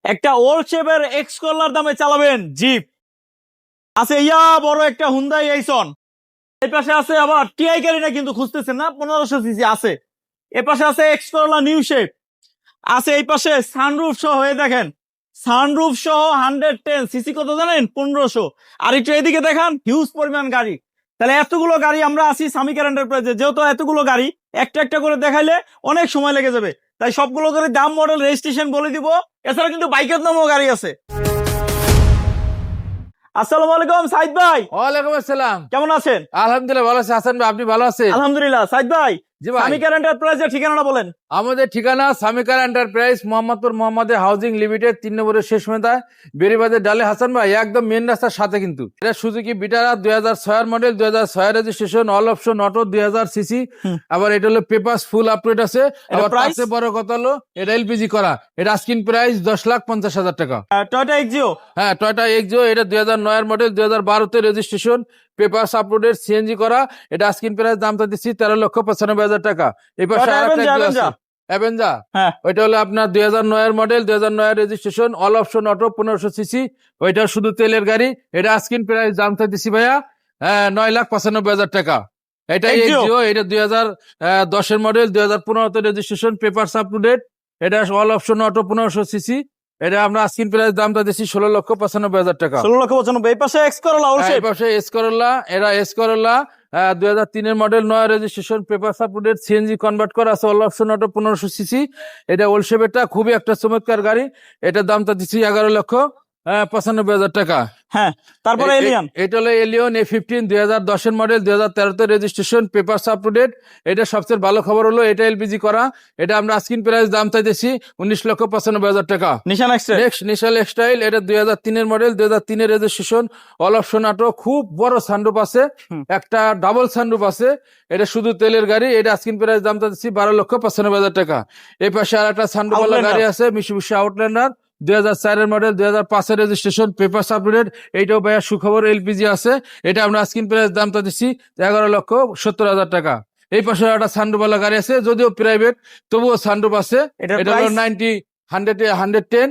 একটা ওল্ড শেপের এক্স কলার দামে চালাবেন জিপ আছে, ইয়া বড় একটা হুন্ডাই এইসন। এই পাশে আছে আবার টিআই গাড়ি, না কিন্তু খুঁজতেছেন না, 1500 সিসি আছে। এ পাশে আছে এক্স করলা নিউ শেপ আছে। এই পাশে সানরুফ সহ, হয়ে দেখেন সানরুফ সহ 110 সিসি কত জানেন? 1500। আর একটু এদিকে দেখান, হিউজ পরিমাণ গাড়ি। তাহলে এতগুলো গাড়ি আমরা আছি সামিকার এন্টারপ্রাইজে, যেহেতু এতগুলো গাড়ি একটা একটা করে দেখাইলে অনেক সময় লেগে যাবে, তাই সবগুলো করে দাম, মডেল, রেজিস্ট্রেশন বলে দিব। এছাড়া কিন্তু বাইকের দামও গাড়ি আছে। আসসালামু আলাইকুম সাইদ ভাই। ওয়ালাইকুম আসসালাম। কেমন আছেন? আলহামদুলিল্লাহ ভালো আছি। হাসান ভাই আপনি ভালো আছেন? আলহামদুলিল্লাহ। সাইদ ভাই, জি ভাই। সামিকার এন্টারপ্রাইজের ঠিকানাটা বলেন। আমাদের ঠিকানা Samikar enterprise, Mohammadpur Mohammad housing limited, 3 নম্বরের শেষ মেদা, বেরিবাজার ডালে। হাসান ভাই একদম মেন রাস্তার সাথে কিন্তু। এটা Suzuki Vitara 2006 model, 2006 registration, all option auto, 2000 CC. আবার এটা হলো পেপারস ফুল আপডেট আছে। আবার প্রাইস? তার বড় কথা হলো এটা এলপিজি করা। এটা আস্কিং প্রাইস 10,50,000 টাকা। Toyota Axio. হ্যাঁ, টয়োটা এক্সিও। এটা 2009 model, 2012 registration, paper uploaded, CNG করা। এটা আস্কিং প্রাইস দামটা দিচ্ছি 13,95,000 টাকা। এই পাশে আরেকটা এক্সিও আছে, অ্যাভেঞ্জা। হ্যাঁ, ওইটা হলো আপনার 2009 model, 2009 registration, all option auto, 1500 CC. ওইটা শুধু তেলের গাড়ি। এটা আস্কিং প্রাইস দামটা দিচ্ছি ভাইয়া 9,95,000 টাকা। এটা এক্সিও। এটা 2010 মডেল, 2015 রেজিস্ট্রেশন, পেপার আপলোডেড। এটা অল অপশন অটো, 1500 সিসি। এটা আমরা আস্কিং প্রাইস দামটা দিচ্ছি 16,95,000 টাকা। 16,95,000। এই পাশে এক্স করলা ওল্ড শেপ। এই পাশে এস করোলা। এরা এস করোলা 2003 model, 9 registration, paper update, CNG convert করা আছে, অল অপশন অটো, 1500 সিসি। এটা ওল্ড শেপেরটা খুবই একটা চমৎকার গাড়ি। এটার দামটা দিচ্ছি 11,95,000 টাকা। হ্যাঁ, তারপরে এলিয়ান। এটা হলো Allion A15, 2010 model, 2013 registration, paper update. এটা সবচেয়ে ভালো খবর হলো এটা এলপিজি করা। এটা আমরা আস্কিং প্রাইস দাম চাইতেছি 19,95,000 টাকা। নিশান এক্সট্রা। নেক্সট নিশান এক্সটাইল। এটা 2003 model, 2003 registration, all option auto. খুব বড় সানরুফ আছে, একটা ডাবল সানরুফ আছে। এটা শুধু তেলের গাড়ি। এটা আস্কিং প্রাইস দাম চাইতেছি 12,95,000 টাকা। এই পাশে আর একটা সানরুফ ওয়ালা গাড়ি আছে, মিশুবিশি Outlander, 2004 model, 2005 registration, paper update. এইটাও ভাইয়া সুখবর, এলপিজি আছে। এটা আমরা আস্কিং প্রাইস দামটা দিচ্ছি 11,70,000 টাকা। এই পাশে একটা সানরুফওয়ালা গাড়ি আছে, যদিও প্রাইভেট তবুও সানরুফ আছে। এটা হলো 110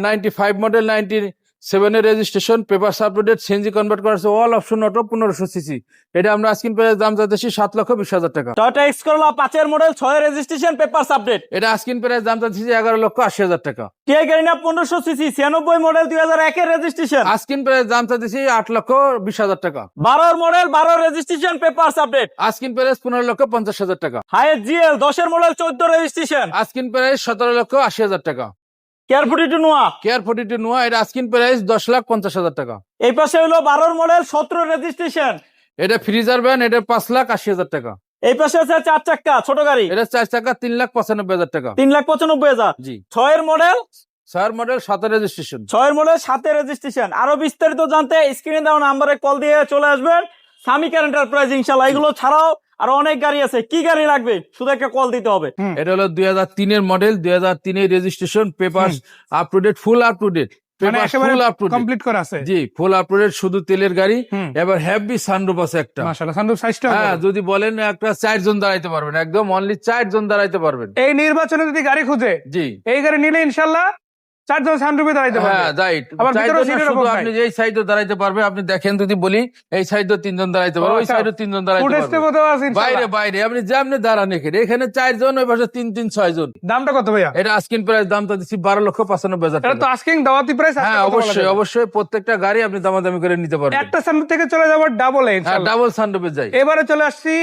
95 model, 97 registration, paper update, CNG convert করা আছে, অল অপশন অটো, 1500 সিসি। এটা আমরা আস্কিং প্রাইস দাম চাইতেছি 7,20,000 টাকা। Toyota X Corolla 5 model, 6 registration, papers update. এটা আস্কিং প্রাইস দাম চাইতেছি 11,80,000 টাকা। টিআই গাড়ি না, 1500 CC, 96 model, 2001 registration. Asking price দাম চাইতেছি 8,20,000 টাকা। 12 model, 12 registration, papers update. Asking price 15,50,000 টাকা। Highest GL 10 model, 14 registration. Asking price 17,80,000 টাকা। কেয়ার 42 নোয়া। কেয়ার 42 নোয়া। এটা আস্কিং প্রাইস 10,50,000 টাকা। এই পাশে হলো 12 মডেল, 17 রেজিস্ট্রেশন। এটা ফ্রিজার ভ্যান। এটা 5,80,000 টাকা। এই পাশে আছে 4 চাকা ছোট গাড়ি। এটা 4 চাকা, 3,95,000 টাকা। 3,95,000। জি। 6 model, 6 model, 7 registration. 6 model, 7 registration. আরো বিস্তারিত জানতে স্ক্রিনে দেওয়া নাম্বারে কল দিয়ে চলে আসবেন সামিকার এন্টারপ্রাইজ, ইনশাআল্লাহ। এগুলো ছাড়াও আরো অনেক গাড়ি আছে, কি গাড়ি লাগবে শুধু একটা কল দিতে হবে। এটা হলো 2003 model, 2003 registration, paper update, full update, complete করা আছে। জি, ফুল আপডেট, শুধু তেলের গাড়ি। এবার হেভি সানরুফ আছে একটা। মাশাআল্লাহ, সানরুফ সাইজটা। হ্যাঁ, যদি বলেন একটা 4 জন দাঁড়াইতে পারবেন, একদম অনলি 4 জন দাঁড়াইতে পারবেন। এই নির্বাচনে যদি গাড়ি খুঁজে জি, এই গাড়ি নিলে ইনশাআল্লাহ 4 জন সানরুফে দাঁড়াইতে পারবে। হ্যাঁ, রাইট। আবার ভিতরেও সিটের শুধু অভাব আপনি নাই। যে সাইডে দাঁড়াইতে পারবে, আপনি দেখেন যদি বলি এই সাইডে 3 জন দাঁড়াইতে পারবে, ওই সাইডে 3 জন দাঁড়াইতে ফুড পারবে। স্টেপও দেওয়া আছে বাইরে ইনশাআল্লাহ। বাইরে আপনি যেমনি দাঁড়ান, এখানে 4 জন, ওই পাশে 3 6 জন। দামটা কত ভাইয়া? এটা আস্কিং প্রাইস দামটা দিচ্ছি 12,95,000 এটা তো টাকা। আস্কিং দাওয়াতি প্রাইস। হ্যাঁ, অবশ্যই অবশ্যই প্রত্যেকটা গাড়ি আপনি দামাদামি করে নিতে পারবেন। একটা সানরুফ থেকে চলে যাবো ডাবল এ হ্যাঁ, ইনশাআল্লাহ। ডাবল সানরুফে যাই। এবারে চলে আসছি,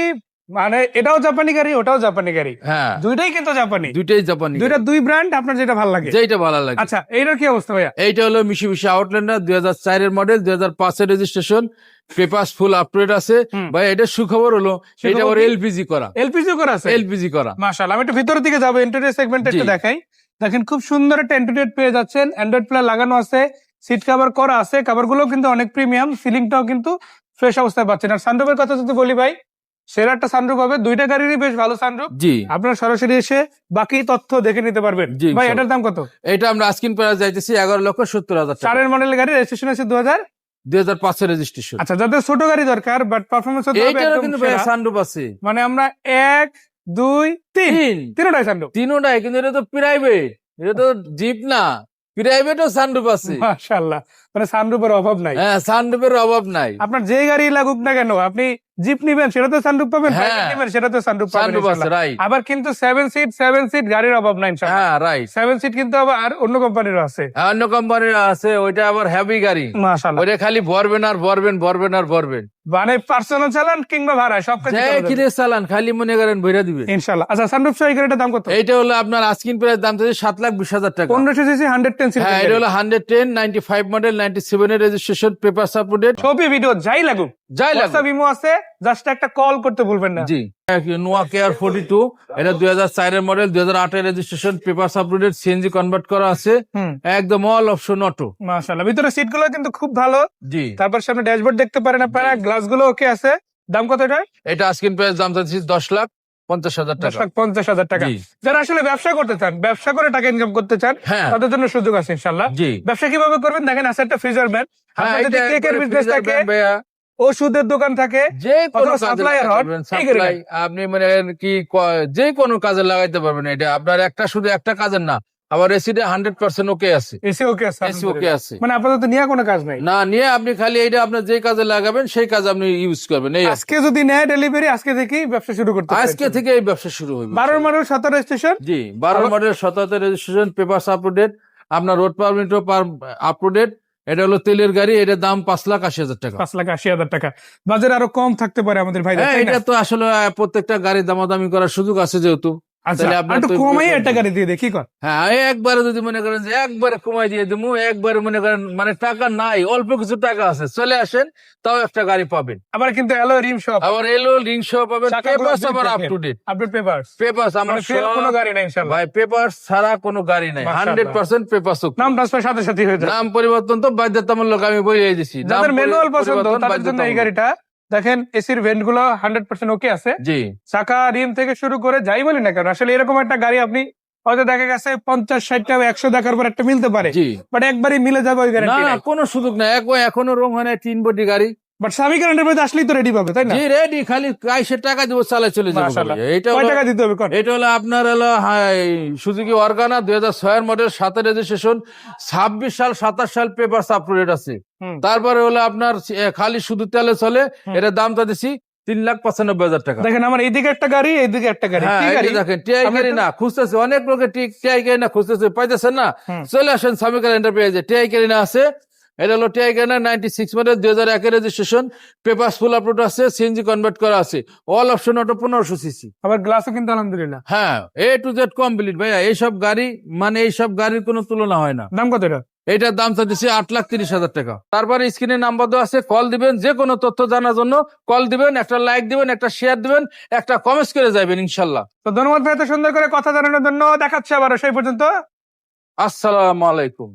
মানে এটাও জাপানি গাড়ি, ওটাও জাপানি গাড়ি। হ্যাঁ, দুইটাই কিন্তু জাপানি। দুইটাই জাপানি, দুইটা দুই ব্র্যান্ড, আপনার যেটা ভালো লাগে। যেটা ভালো লাগে। আচ্ছা, এইটার কি অবস্থা ভাইয়া? এইটা হলো মিশুবিশি Outlander, 2004 model, 2005 registration, paper full update আছে। ভাই এটা সুখবর হলো এটা ওর এলপিজি করা। এলপিজি করা আছে। এলপিজি করা। মাশাআল্লাহ। আমি একটু ভিতরের দিকে যাবো, ইন্টেরিয়র সেগমেন্ট একটু জি। দেখাই। দেখেন খুব সুন্দর একটা ইন্টেরিয়র পেয়ে যাচ্ছেন, অ্যান্ড্রয়েড প্লে লাগানো আছে, সিট কভার করা আছে, কভার গুলো কিন্তু অনেক প্রিমিয়াম, সিলিংটাও কিন্তু ফ্রেশ অবস্থায় পাচ্ছেন। আর সানরুফের কথা যদি বলি ভাই, সেরা একটা সানরুফ হবে। দুইটা গাড়িরই বেশ ভালো সানরুফ। জি, আপনারা সরাসরি এসে বাকি তথ্য দেখে নিতে পারবেন। জি, ভাই ইনশাআল্লাহ। এটার দাম কত? এটা আমরা আস্কিং প্রাইস যাইতেছি 11,70,000 টাকা। 4 মডেল গাড়ি, রেজিস্ট্রেশন আছে 2000। 2005 রেজিস্ট্রেশন। আচ্ছা, যাদের ছোট গাড়ি দরকার বাট পারফরমেন্স হতে হবে এইটারও একদম কিন্তু সেরা। সানরুফ আছে। মানে আমরা 1 2 3 তিনটাই সানরুফ। তিনটাই, কিন্তু এটা তো প্রাইভেট, এটা তো জিপ না। প্রাইভেটও সানরুফ আছে। মাশাআল্লাহ, মানে সানরুফের অভাব নাই। হ্যাঁ, সানরুফের অভাব নাই। আপনার যে গাড়ি লাগুক না কেন, আপনি জিপ নিবেন সেটাতে সানরুফ পাবেন, হ্যাঁ। প্রাইভেট নিবেন সেটাতে সানরুফ পাবেন সানরুফ আছে, ইনশাআল্লাহ। রাইট। আবার কিন্তু 7 সিট গাড়ির অভাব নাই ইনশাআল্লাহ। হ্যাঁ, রাইট। 7 সিট কিন্তু আবার আর অন্য কোম্পানিরও আছে। অন্য কোম্পানির আছে, ওইটা আবার হেভি গাড়ি। মাশাআল্লাহ, ওইটা খালি ভরবেন আর ভরবেন, ভরবেন আর ভরবেন। মানে পার্সোনাল চালান কিংবা ভাড়া সব কাজ যে কিনে চালান, খালি মনে করেন ভরে দিবে। ইনশাআল্লাহ। আচ্ছা, সানরুফ সহ এই গাড়িটার দাম কত? এইটা হলো আপনার আস্কিং প্রাইস দাম থেকে 7,20,000 টাকা। 1500 সিসি 110 সিসি। হ্যাঁ, এটা হলো 110 95 মডেল 97 এর রেজিস্ট্রেশন, পেপার আপডেট। ছবি ভিডিও যাই লাগুক, যাই লাগে। WhatsApp ইমো আছে, জাস্ট একটা কল করতে ভুলবেন না। জি। নোয়া কেয়ার 42, এটা 2004 এর মডেল, 2008 এর registration, paper update, CNG convert করা আছে, হুম, একদম অল অপশন অটো। মাশাআল্লাহ। ভিতরে সিট গুলো কিন্তু খুব ভালো। জি। তারপর সামনে ড্যাশবোর্ড দেখতে পারেন আপনারা, গ্লাস গুলো ওকে আছে। দাম কত এটা? এটা আস্কিং প্রাইস দাম চাচ্ছি 10,50,000 টাকা। 10,50,000 টাকা। জি। যারা আসলে ব্যবসা করতে চান, ব্যবসা করে টাকা ইনকাম করতে চান, হ্যাঁ। তাদের জন্য সুযোগ আছে ইনশাআল্লাহ। জি। ব্যবসা কিভাবে করবেন দেখেন, আছে একটা ফ্রিজার ম্যান। হ্যাঁ, আপনার যদি এটা কেকের একবারে বিজনেস freezer থাকে, van ভাইয়া। ওষুধের দোকান থাকে, যে কোনো অথবা কাজে supplier লাগাইতে হন, পারবেন, এই গাড়ি সাপ্লাই আপনি মানে কি যে কোনো কাজে লাগাইতে পারবেন। এটা আপনার শুধু একটা কাজের না, আবার এসিডে 100% ওকে আছে। এসি ওকে আছে, এসি ওকে আছে। মানে আপাতত নিয়ে কোনো কাজ নাই। না নিয়ে আপনি খালি এইটা আপনার যে কাজে লাগাবেন সেই কাজে আপনি ইউজ করবেন। এই আজকে যদি নেয় ডেলিভারি, আজকে থেকেই ব্যবসা শুরু করতে পারেন। আজকে থেকে এই ব্যবসা শুরু হবে। 12 মডেল 17 স্টেশন। জি, 12 মডেল 17 রেজিস্ট্রেশন, পেপার আপডেট, আপনার রোড পারমিট আপডেট। এটা হলো তেলের গাড়ি, এটার দাম 5,80,000 টাকা। 5,80,000 টাকা। বাজারে আরো কম থাকতে পারে আমাদের ভাই। হ্যাঁ, এটা তো আসলে প্রত্যেকটা গাড়ি দামাদামি করার সুযোগ আছে যেহেতু। আচ্ছা, তাহলে আপনার একটু তো কমাই বিকল্প একটা গাড়ি দিয়ে দেখি কর। হ্যাঁ, একবারে যদি মনে করেন যে একবারে কমাই দিয়ে দেবো, একবারে মনে করেন মানে টাকা নাই, অল্প কিছু টাকা আছে, চলে আসেন, তাও একটা গাড়ি পাবেন। আবার কিন্তু অ্যালয় রিম সব, আবার এলো রিং সহ পাবেন, চাকাগুলো পেপারস আবার দেখেন। Up to date. Update papers, papers আমার মানে ফেল কোনো গাড়ি নাই ইনশাআল্লাহ। ভাই, পেপারস ছাড়া কোনো গাড়ি নাই, মাশাআল্লাহ। 100% পেপারস। নাম ট্রান্সফার সাথে সাথে হয়ে যায়। নাম পরিবর্তন তো বাধ্যতামূলক, আমি বলে দিয়েছি। যাদের ম্যানুয়াল পছন্দ তাদের জন্য এই গাড়িটা। দেখেন এসির ভেন্ট গুলো 100% ওকে আছে। জি। চাকা রিম থেকে শুরু করে যাই বলি না কেন, আসলে এরকম একটা গাড়ি আপনি হয়তো দেখা গেছে 50-60 টাকা 100 দেখার পর একটা মিলতে পারে, জি। বাট একবারই মিলে যাবে ওই না গ্যারান্টি নাই। কোনো সুযোগ নাই, এখনো রং হয় না, 3 বডি গাড়ি। বাট স্বামী গ্যারান্টির মধ্যে আসলেই তো রেডি পাবে, তাই না? জি, রেডি, খালি কাইসে টাকা দিব, চালায় চলে যাবো। মাশাআল্লাহ। এটা কয় হলো টাকা দিতে হবে কোন? এটা হলো আপনার হলো সুজুকি অর্গানা 2006 এর মডেল, 7 রেজিস্ট্রেশন, 26 সাল 27 সাল পেপার আপডেট আছে। হুম। তারপরে হলো আপনার খালি শুধু তেলে চলে, এটার দামটা দিছি 3,95,000 টাকা। দেখেন আমার এইদিকে একটা গাড়ি, এইদিকে একটা গাড়ি। হ্যাঁ, কি এই যে গাড়ি? দেখেন টিআই আমি গাড়ি তো- না খুঁজতেছে, অনেক লোকে টিআই গাড়ি না খুঁজতেছে, পাইতেছেন না, হুম। চলে আসেন সামিকাল এন্টারপ্রাইজে, টিআই গাড়ি না আছে। এটা হলো টিআই গাড়ি না 96 মডেল, 2001 এর রেজিস্ট্রেশন, পেপার ফুল আপলোড আছে, সিএনজি কনভার্ট করা আছে, অল অপশন অটো, 1500 সিসি। আবার গ্লাসও কিন্তু আলহামদুলিল্লাহ। হ্যাঁ, এ টু জেড কমপ্লিট ভাইয়া। এইসব গাড়ি মানে এইসব গাড়ির কোনো তুলনা হয় না। দাম কত এটা? এটার দাম চাচ্ছি 8,30,000 টাকা। তারপরে স্ক্রিনে নাম্বার দেওয়া আছে, কল দিবেন, যে কোনো তথ্য জানার জন্য কল দিবেন, একটা লাইক দিবেন, একটা শেয়ার দিবেন, একটা কমেন্টস করে যাবেন ইনশাল্লাহ। তো ধন্যবাদ ভাই এত সুন্দর করে কথা জানানোর জন্য। দেখাচ্ছে আবার সেই পর্যন্ত। আসসালামু আলাইকুম।